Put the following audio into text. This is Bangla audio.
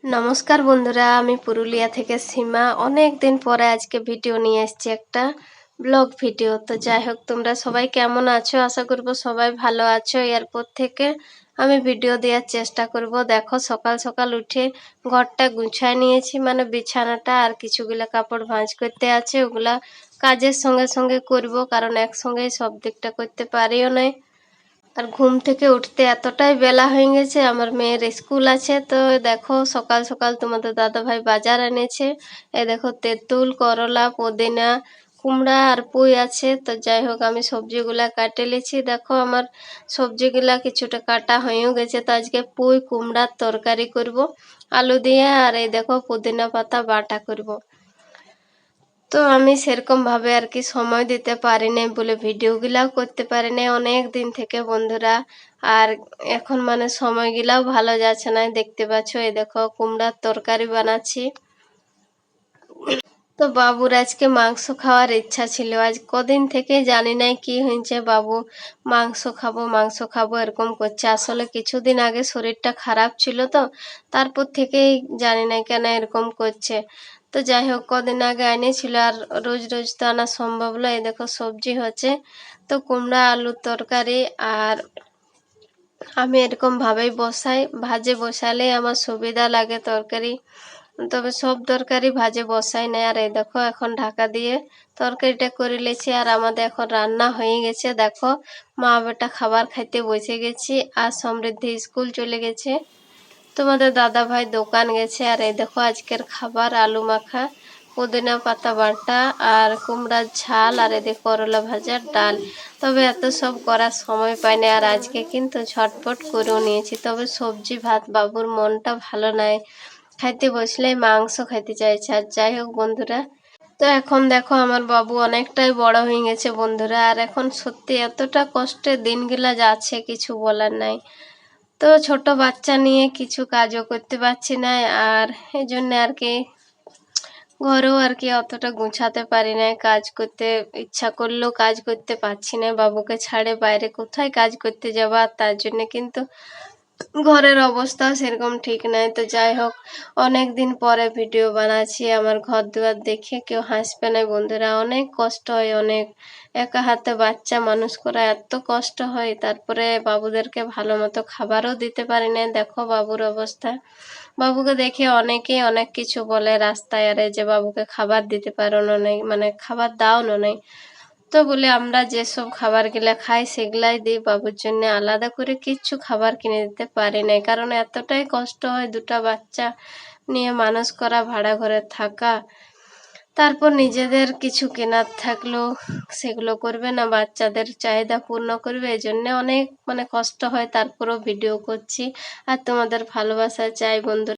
নমস্কার বন্ধুরা, আমি পুরুলিয়া থেকে সীমা। অনেক দিন পরে আজকে ভিডিও নিয়ে এসেছি, একটা ব্লগ ভিডিও। তো যাই হোক, তোমরা সবাই কেমন আছো? আশা করব সবাই ভালো আছো। এরপর থেকে আমি ভিডিও দেওয়ার চেষ্টা করব। দেখো, সকাল সকাল উঠে ঘরটা গুছায় নিয়েছি, মানে বিছানাটা, আর কিছুগুলা কাপড় ভাঁজ করতে আছে, ওগুলা কাজের সঙ্গে সঙ্গে করব, কারণ একসঙ্গেই সব দিকটা করতে পারিও না। আর ঘুম থেকে উঠতে এতটাই বেলা হয়ে গেছে, আমার মেয়ের স্কুল আছে। তো দেখো, সকাল সকাল তোমাদের দাদা ভাই বাজার এনেছে। এই দেখো, তেঁতুল, করলা, পুদিনা, কুমড়া আর পুঁই আছে। তো যাই হোক, আমি সবজিগুলা কাটে লিছি। দেখো, আমার সবজিগুলা কিছুটা কাটা হয়েও গেছে। তো আজকে পুঁই কুমড়ার তরকারি করব আলু দিয়ে, আর এই দেখো পুদিনা পাতা বাটা করব। তো আমি সেরকম ভাবে আর কি সময় দিতে পারি নাই বলে ভিডিওগুলাও করতে পারি নাই অনেক দিন থেকে বন্ধুরা। আর এখন মানে সময়গুলাও ভালো যাচ্ছে না। দেখতে পাচ্ছ, এই দেখো কুমড়ার তরকারি বানাচ্ছি। তো বাবুর আজকে মাংস খাওয়ার ইচ্ছা ছিল। আজ কদিন থেকে জানি না কি হয়েছে, বাবু মাংস খাবো মাংস খাবো এরকম করছে। আসলে কিছুদিন আগে শরীরটা খারাপ ছিল, তো তারপর থেকেই জানি না কেন এরকম করছে। তো যাই হোক, কদিন আগে এনেছিল, আর রোজ রোজ তো আনা সম্ভব নয়। এই দেখো সবজি হচ্ছে, তো কুমড়া আলুর তরকারি। আর আমি এরকম ভাবেই বসাই, ভাজে বসালে আমার সুবিধা লাগে তরকারি। তবে সব তরকারি ভাজে বসাই না। আর এই দেখো, এখন ঢাকা দিয়ে তরকারিটা করে লেছি, আর আমাদের এখন রান্না হয়ে গেছে। দেখো, মা বেটা খাবার খাইতে বসে গেছি, আর সমৃদ্ধি স্কুল চলে গেছে, তোমাদের দাদা ভাই দোকান গেছে। আর এই দেখো আজকের খাবার আলু মাখা, পুদিনা পাতা বাটা, আর কুমড়ার ঝাল, আর এদিকে করলা ভাজার ডাল। তবে এত সব করার সময় পাই না, আর আজকে কিন্তু ঝটপট করেও নিয়েছি। তবে সবজি ভাত, বাবুর মনটা ভালো নাই, খাইতে বসলে মাংস খাইতে চাইছে। আর যাই হোক বন্ধুরা, তো এখন দেখো আমার বাবু অনেকটাই বড় হয়ে গেছে বন্ধুরা। আর এখন সত্যি এতটা কষ্টের দিনগুলা যাচ্ছে, কিছু বলার নাই। তো ছোট বাচ্চা নিয়ে কিছু কাজও করতে পারছি না, আর এই জন্য আর কি ঘরেও আর কি অতটা গুছাতে পারি না। কাজ করতে ইচ্ছা করলেও কাজ করতে পারছি না, বাবুকে ছাড়ে বাইরে কোথায় কাজ করতে যাবা। তার জন্য কিন্তু ঘরের অবস্থা সেরকম ঠিক নাই। তো যাই হোক, অনেক দিন পরে ভিডিও বানাচ্ছি। আমার ঘর দুয়ার দেখে কেউ হাসবে না বন্ধুরা, অনেক কষ্ট হয়, অনেক। একা হাতে বাচ্চা মানুষ করা এত কষ্ট হয়, তারপরে বাবুদেরকে ভালো মতো খাবারও দিতে পারি না। দেখো বাবুর অবস্থা, বাবুকে দেখে অনেকেই অনেক কিছু বলে রাস্তায়, আরে যে বাবুকে খাবার দিতে পারো না, নাই মানে খাবার দাও না, নাই। তো বলে আমরা যেসব খাবার গুলা খাই সেগুলাই দিই, বাবুর জন্য আলাদা করে কিচ্ছু খাবার কিনে দিতে পারি নাই, কারণ এতটাই কষ্ট হয় দুটা বাচ্চা নিয়ে মানুষ করা, ভাড়া ঘরে থাকা, তারপর নিজেদের কিছু কেনার থাকলেও সেগুলো করবে না, বাচ্চাদের চাহিদা পূর্ণ করবে, এই জন্য অনেক মানে কষ্ট হয়। তারপরও ভিডিও করছি, আর তোমাদের ভালোবাসা চাই বন্ধু।